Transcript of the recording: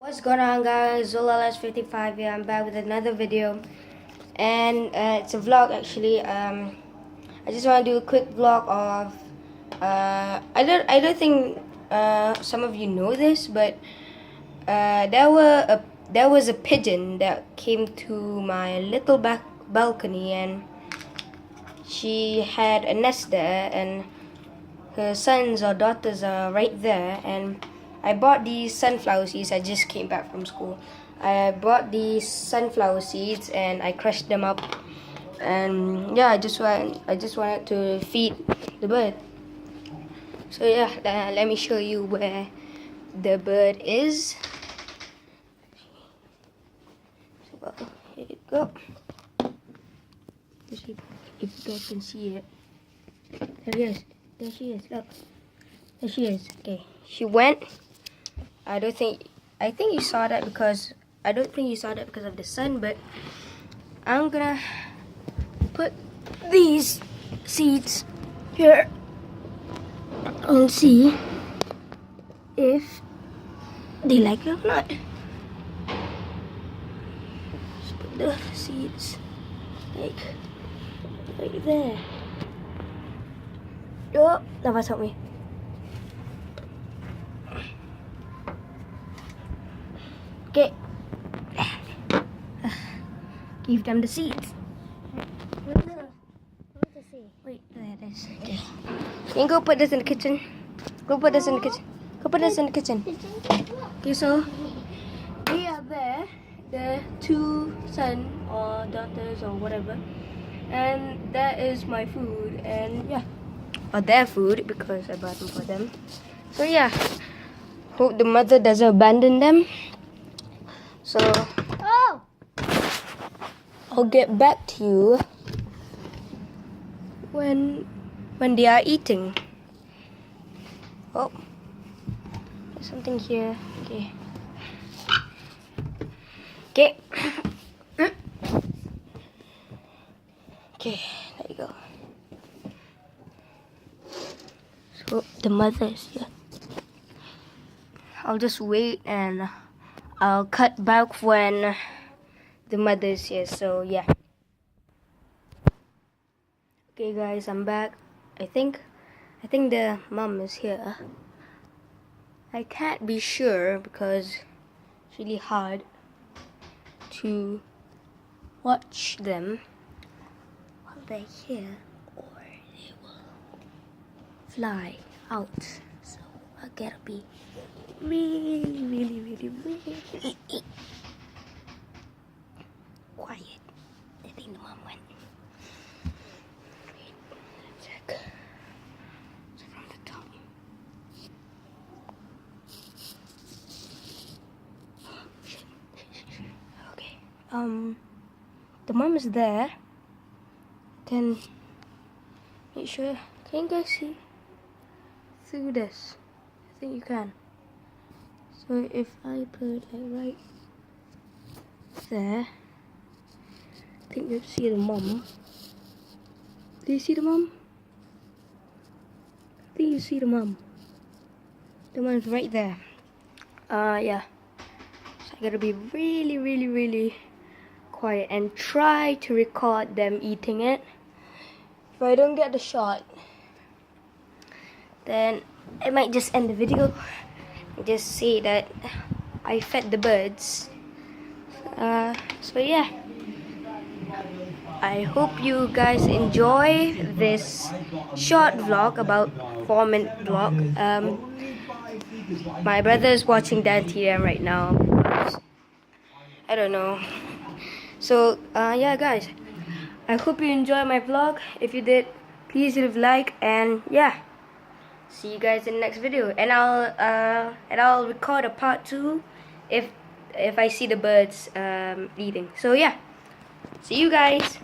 What's going on, guys? ZolaLS55 here. I'm back with another video, and it's a vlog actually. I just want to do a quick vlog of I don't think some of you know this, but there was a pigeon that came to my little back balcony, and she had a nest there, and her sons or daughters are right there. And I bought these sunflower seeds. I just came back from school. I bought these sunflower seeds and I crushed them up, and yeah, I just wanted to feed the bird. So yeah, let me show you where the bird is. So, here you go. Let's see if you guys can see it. There he is. There she is. Look. There she is. Okay. She went. I think you saw that because I don't think you saw that because of the sun, but I'm gonna put these seeds here and see if they like it or not. Just put the seeds like right there. Oh, Navas, help me. Okay. Give them the seeds. Wait, there it is. Okay. You can go put this in the kitchen. Go put this in the kitchen. Go put this in the kitchen. Okay, so they are there. The two sons or daughters or whatever. And that is my food. And yeah. Or their food because I bought them for them. So yeah. Hope the mother doesn't abandon them. So I'll get back to you when they are eating. Oh, there's something here. Okay. Okay. Okay, there you go. So the mother is here. I'll just wait and I'll cut back when the mother is here. So yeah. Okay guys, I'm back. I think the mom is here. I can't be sure because it's really hard to watch them while they're here, or they will fly out. So I gotta be really quiet. I think the mom went. Wait, let's check. It's from the top. Shit. Okay. The mom is there. Then make sure. Can you guys see through this? I think you can. So if I put it right there, I think you see the mom. Do you see the mom? I think you see the mom. The mom's right there. Yeah. So I gotta be really quiet and try to record them eating it. If I don't get the shot, then I might just end the video. Just say that I fed the birds. So yeah, I hope you guys enjoy this short vlog, about 4-minute vlog. My brother is watching Dan TM right now. I don't know. So yeah guys, I hope you enjoy my vlog. If you did, please leave a like, and yeah, see you guys in the next video. And I'll record a part 2 if I see the birds eating. So yeah, see you guys.